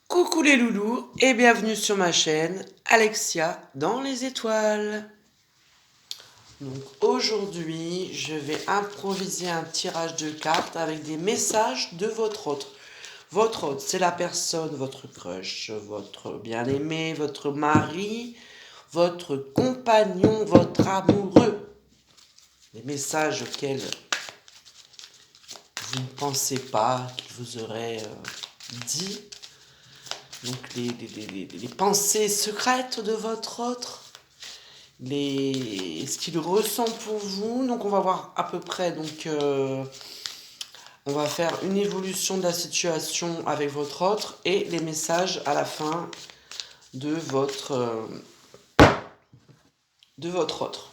Coucou les loulous et bienvenue sur ma chaîne Alexia dans les étoiles. Donc aujourd'hui, je vais improviser un tirage de cartes avec des messages de votre hôte. Votre hôte, c'est la personne, votre crush, votre bien-aimé, votre mari, votre compagnon, votre amoureux. Les messages auxquels vous ne pensez pas qu'il vous aurait dit. Donc les pensées secrètes de votre autre, ce qu'il ressent pour vous. Donc on va voir à peu près, on va faire une évolution de la situation avec votre autre et les messages à la fin de votre autre.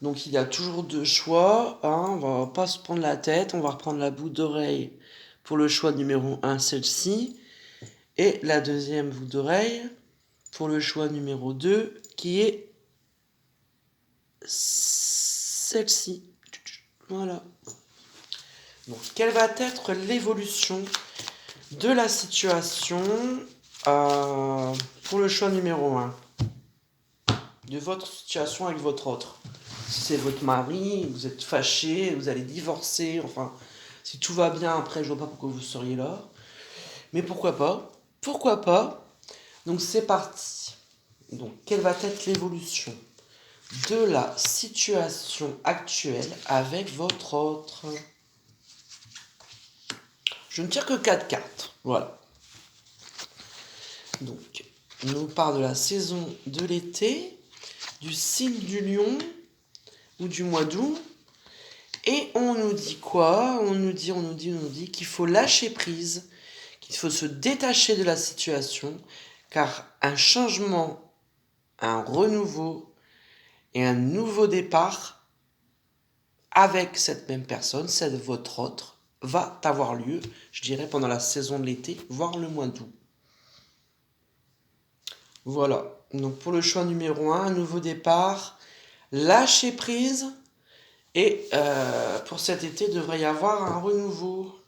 Donc il y a toujours deux choix, hein, on va pas se prendre la tête, on va reprendre la boucle d'oreille pour le choix numéro 1, celle-ci. Et la deuxième boucle d'oreille pour le choix numéro 2 qui est celle-ci. Voilà. Donc, quelle va être l'évolution de la situation pour le choix numéro 1 de votre situation avec votre autre? Si c'est votre mari, vous êtes fâché, vous allez divorcer, enfin, si tout va bien après, je vois pas pourquoi vous seriez là. Mais pourquoi pas? Pourquoi pas? Donc c'est parti. Donc quelle va être l'évolution de la situation actuelle avec votre autre? Je ne tire que 4 cartes. Voilà. Donc, on nous parle de la saison de l'été, du signe du lion ou du mois d'août. Et on nous dit quoi? On nous dit qu'il faut lâcher prise, qu'il faut se détacher de la situation, car un changement, un renouveau et un nouveau départ avec cette même personne, c'est votre autre, va avoir lieu, je dirais, pendant la saison de l'été, voire le mois d'août. Voilà. Donc pour le choix numéro 1, un nouveau départ, lâcher prise. Et pour cet été, il devrait y avoir un renouveau.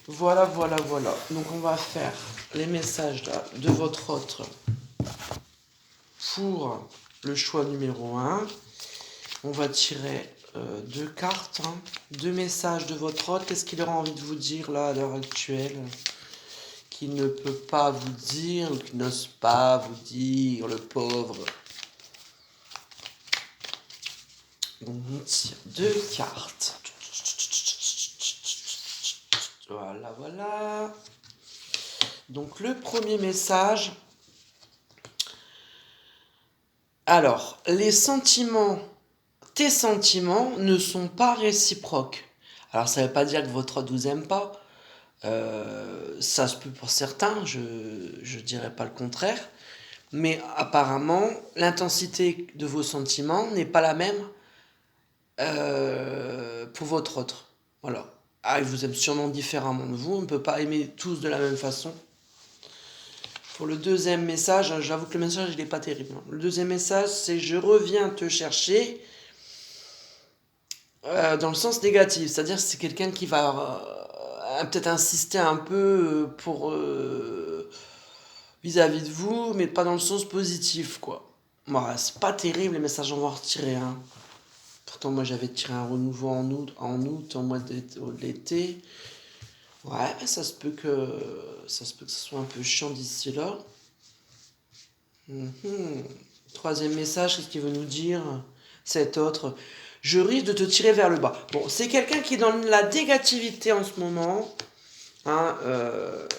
Voilà. Donc on va faire les messages de votre autre pour le choix numéro 1. On va tirer deux cartes, hein, deux messages de votre autre. Qu'est-ce qu'il aura envie de vous dire là à l'heure actuelle? Qu'il ne peut pas vous dire, ou qu'il n'ose pas vous dire, le pauvre. Donc on tire deux cartes. Voilà. Donc le premier message. Alors, tes sentiments ne sont pas réciproques. Alors ça ne veut pas dire que votre autre vous aime pas. Ça se peut pour certains, je dirais pas le contraire. Mais apparemment, l'intensité de vos sentiments n'est pas la même pour votre autre. Voilà. Ah, il vous aime sûrement différemment de vous. On ne peut pas aimer tous de la même façon. Pour le deuxième message, j'avoue que le message il n'est pas terrible. Le deuxième message, c'est je reviens te chercher dans le sens négatif. C'est-à-dire que c'est quelqu'un qui va peut-être insister un peu vis-à-vis de vous, mais pas dans le sens positif, quoi. Voilà, c'est pas terrible les messages, on va en retirer un. Pourtant, moi j'avais tiré un renouveau en août, en mois de l'été. Ouais, ça se peut que ce soit un peu chiant d'ici là. Troisième message, qu'est-ce qu'il veut nous dire? Cet autre, je risque de te tirer vers le bas. Bon, c'est quelqu'un qui est dans la négativité en ce moment. Hein,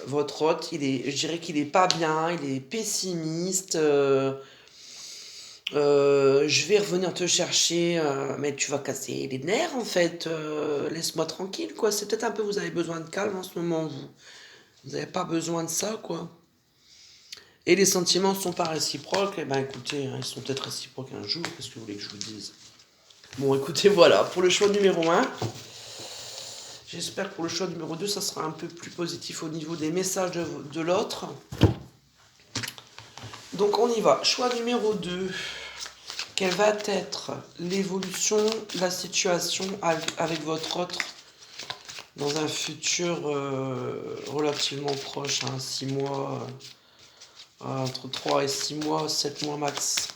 votre hôte, je dirais qu'il est pas bien, il est pessimiste. Je vais revenir te chercher, mais tu vas casser les nerfs en fait. Laisse-moi tranquille, quoi. C'est peut-être un peu, vous avez besoin de calme en ce moment, vous. Vous n'avez pas besoin de ça, quoi. Et les sentiments ne sont pas réciproques. Eh ben écoutez, hein, ils sont peut-être réciproques un jour. Qu'est-ce que vous voulez que je vous dise? Bon, écoutez, voilà. Pour le choix numéro 1, j'espère que pour le choix numéro 2, ça sera un peu plus positif au niveau des messages de l'autre. Donc on y va. Choix numéro 2. Quelle va être l'évolution de la situation avec votre autre dans un futur relativement proche, 6 mois, entre 3 et 6 mois, 7 mois max.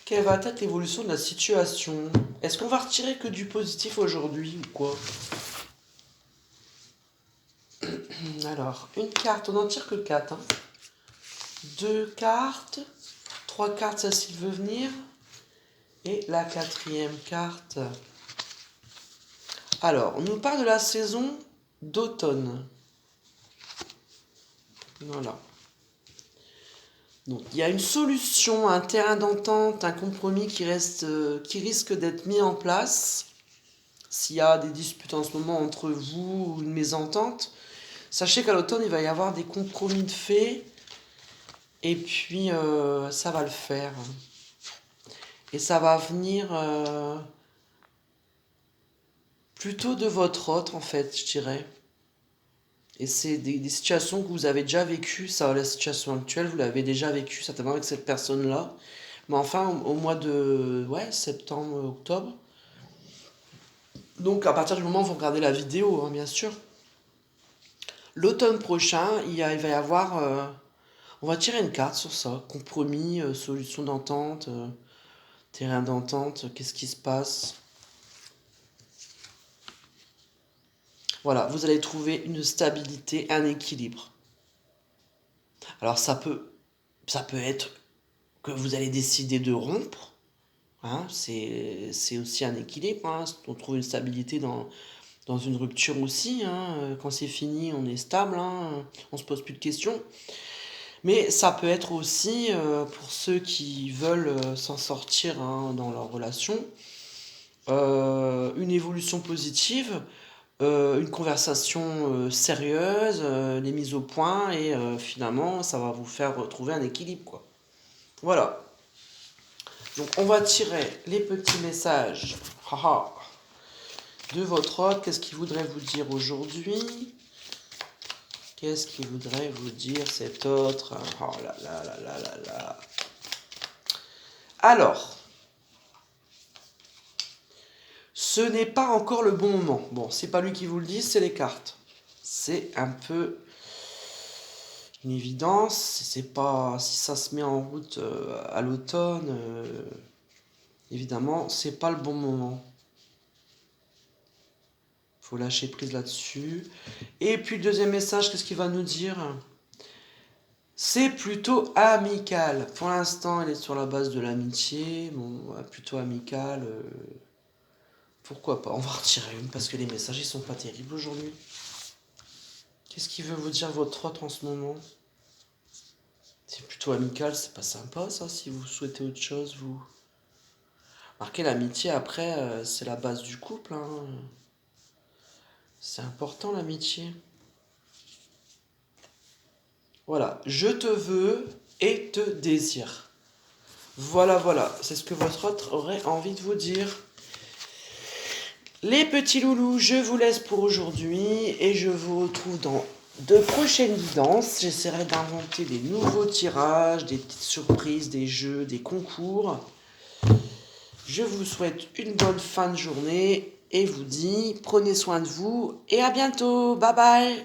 Quelle va être l'évolution de la situation? Est-ce qu'on va retirer que du positif aujourd'hui ou quoi? Alors, une carte, on n'en tire que 4. 2 cartes, 3 cartes, ça s'il veut venir. Et la 4e carte. Alors, on nous parle de la saison d'automne. Voilà. Donc, il y a une solution, un terrain d'entente, un compromis qui risque d'être mis en place. S'il y a des disputes en ce moment entre vous ou une mésentente, sachez qu'à l'automne, il va y avoir des compromis de fait. Et puis, ça va le faire. Et ça va venir plutôt de votre hôte, en fait, je dirais. Et c'est des situations que vous avez déjà vécues. Ça, la situation actuelle, vous l'avez déjà vécue, certainement avec cette personne-là. Mais enfin, au mois de septembre, octobre. Donc, à partir du moment où vous regardez la vidéo, bien sûr. L'automne prochain, il va y avoir... on va tirer une carte sur ça. Compromis, solution d'entente, terrain d'entente, qu'est-ce qui se passe? Voilà, vous allez trouver une stabilité, un équilibre. Alors ça peut être que vous allez décider de rompre, c'est aussi un équilibre, on trouve une stabilité dans une rupture aussi, quand c'est fini on est stable, on se pose plus de questions. Mais ça peut être aussi, pour ceux qui veulent s'en sortir dans leur relation, une évolution positive, une conversation sérieuse, des mises au point, et finalement, ça va vous faire retrouver un équilibre, quoi. Voilà. Donc, on va tirer les petits messages de votre hôte. Qu'est-ce qu'il voudrait vous dire aujourd'hui? Qu'est-ce qu'il voudrait vous dire cet autre? Oh là là là là là là. Alors, ce n'est pas encore le bon moment. Bon, c'est pas lui qui vous le dit, c'est les cartes. C'est un peu une évidence. C'est pas, si ça se met en route à l'automne, évidemment, c'est pas le bon moment. Faut lâcher prise là-dessus. Et puis le deuxième message, qu'est-ce qu'il va nous dire? C'est plutôt amical. Pour l'instant, elle est sur la base de l'amitié. Bon, plutôt amical. Pourquoi pas? On va retirer une parce que les messages ils sont pas terribles aujourd'hui. Qu'est-ce qu'il veut vous dire votre hôte en ce moment? C'est plutôt amical, c'est pas sympa ça. Si vous souhaitez autre chose, vous marquez l'amitié. Après, c'est la base du couple. C'est important l'amitié. Voilà, je te veux et te désire. Voilà, voilà, c'est ce que votre hôte aurait envie de vous dire. Les petits loulous, je vous laisse pour aujourd'hui et je vous retrouve dans de prochaines guidances. J'essaierai d'inventer des nouveaux tirages, des petites surprises, des jeux, des concours. Je vous souhaite une bonne fin de journée et vous dis prenez soin de vous et à bientôt. Bye bye.